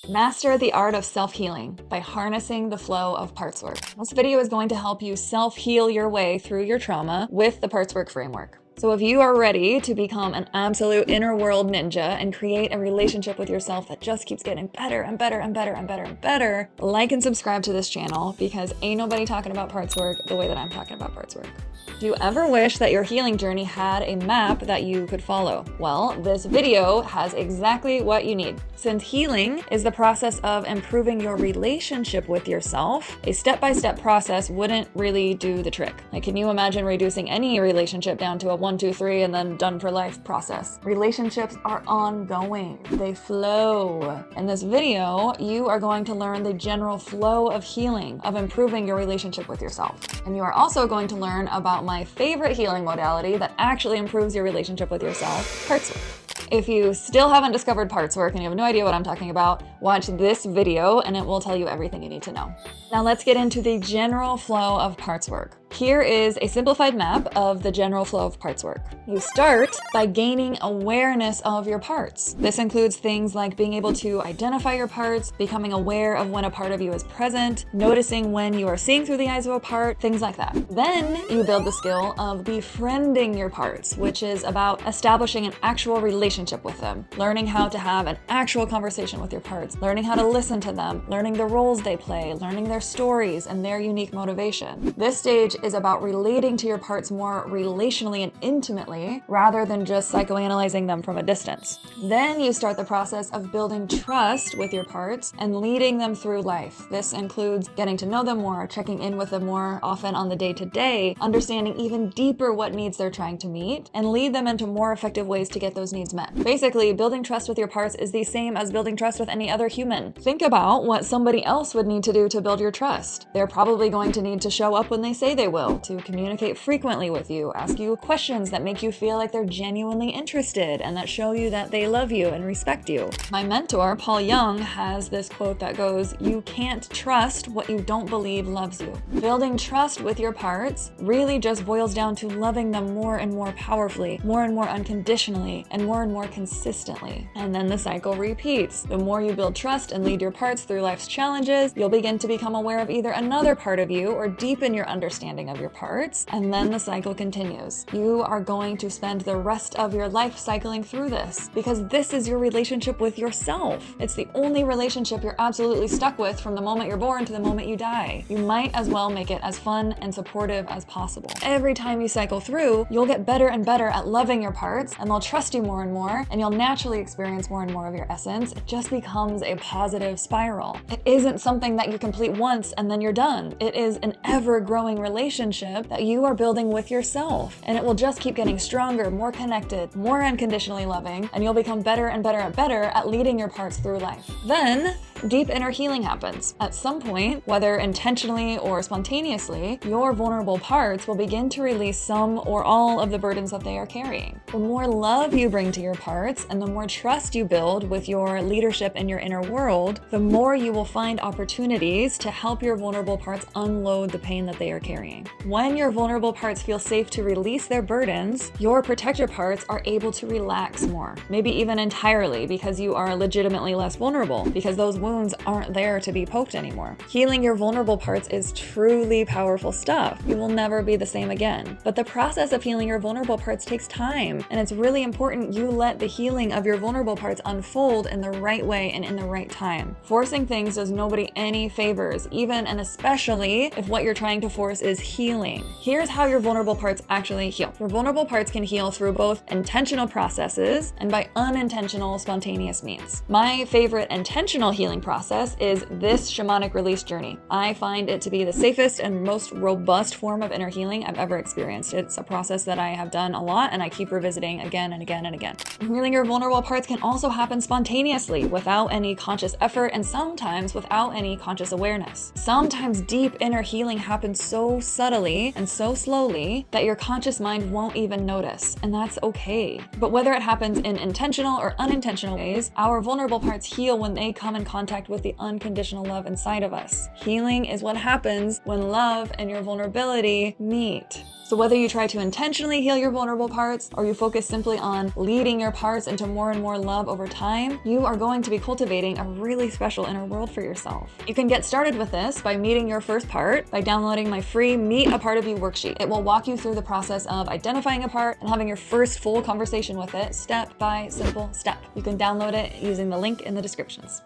Master the art of self-healing by harnessing the flow of parts work. This video is going to help you self-heal your way through your trauma with the parts work framework. So if you are ready to become an absolute inner world ninja and create a relationship with yourself that just keeps getting better and better and better and better and better, like and subscribe to this channel because ain't nobody talking about parts work the way that I'm talking about parts work. Do you ever wish that your healing journey had a map that you could follow? Well, this video has exactly what you need. Since healing is the process of improving your relationship with yourself, a step-by-step process wouldn't really do the trick. Like, can you imagine reducing any relationship down to a 1, 2, 3 and then done for life process? Relationships are ongoing. They flow. In this video, you are going to learn the general flow of healing, of improving your relationship with yourself. And you are also going to learn about my favorite healing modality that actually improves your relationship with yourself, parts work. If you still haven't discovered parts work and you have no idea what I'm talking about, watch this video and it will tell you everything you need to know. Now let's get into the general flow of parts work. Here is a simplified map of the general flow of parts work. You start by gaining awareness of your parts. This includes things like being able to identify your parts, becoming aware of when a part of you is present, noticing when you are seeing through the eyes of a part, things like that. Then you build the skill of befriending your parts, which is about establishing an actual relationship with them, learning how to have an actual conversation with your parts, learning how to listen to them, learning the roles they play, learning their stories and their unique motivation. This stage is about relating to your parts more relationally and intimately rather than just psychoanalyzing them from a distance. Then you start the process of building trust with your parts and leading them through life. This includes getting to know them more, checking in with them more often on the day-to-day, understanding even deeper what needs they're trying to meet, and lead them into more effective ways to get those needs met. Basically, building trust with your parts is the same as building trust with any other human. Think about what somebody else would need to do to build your trust. They're probably going to need to show up when they say they will, to communicate frequently with you, ask you questions that make you feel like they're genuinely interested and that show you that they love you and respect you. My mentor, Paul Young, has this quote that goes, "You can't trust what you don't believe loves you." Building trust with your parts really just boils down to loving them more and more powerfully, more and more unconditionally, and more consistently. And then the cycle repeats. The more you build trust and lead your parts through life's challenges, you'll begin to become aware of either another part of you or deepen your understanding of your parts, and then the cycle continues. You are going to spend the rest of your life cycling through this because this is your relationship with yourself. It's the only relationship you're absolutely stuck with from the moment you're born to the moment you die. You might as well make it as fun and supportive as possible. Every time you cycle through, you'll get better and better at loving your parts, and they'll trust you more and more, and you'll naturally experience more and more of your essence. It just becomes a positive spiral. It isn't something that you complete once and then you're done. It is an ever-growing relationship that you are building with yourself, and it will just keep getting stronger, more connected, more unconditionally loving, and you'll become better and better at leading your parts through life. Then deep inner healing happens. At some point, whether intentionally or spontaneously, your vulnerable parts will begin to release some or all of the burdens that they are carrying. The more love you bring to your parts and the more trust you build with your leadership in your inner world, the more you will find opportunities to help your vulnerable parts unload the pain that they are carrying. When your vulnerable parts feel safe to release their burdens, your protector parts are able to relax more, maybe even entirely, because you are legitimately less vulnerable, because those wounds aren't there to be poked anymore. Healing your vulnerable parts is truly powerful stuff. You will never be the same again. But the process of healing your vulnerable parts takes time, and it's really important you let the healing of your vulnerable parts unfold in the right way and in the right time. Forcing things does nobody any favors, even and especially if what you're trying to force is healing. Here's how your vulnerable parts actually heal. Your vulnerable parts can heal through both intentional processes and by unintentional, spontaneous means. My favorite intentional healing process is this shamanic release journey. I find it to be the safest and most robust form of inner healing I've ever experienced. It's a process that I have done a lot and I keep revisiting again and again and again. Healing your vulnerable parts can also happen spontaneously without any conscious effort and sometimes without any conscious awareness. Sometimes deep inner healing happens so subtly and so slowly that your conscious mind won't even notice, and that's okay. But whether it happens in intentional or unintentional ways, our vulnerable parts heal when they come in contact with the unconditional love inside of us. Healing is what happens when love and your vulnerability meet. So whether you try to intentionally heal your vulnerable parts or you focus simply on leading your parts into more and more love over time, you are going to be cultivating a really special inner world for yourself. You can get started with this by meeting your first part by downloading my free Meet a Part of You worksheet. It will walk you through the process of identifying a part and having your first full conversation with it, step by simple step. You can download it using the link in the descriptions.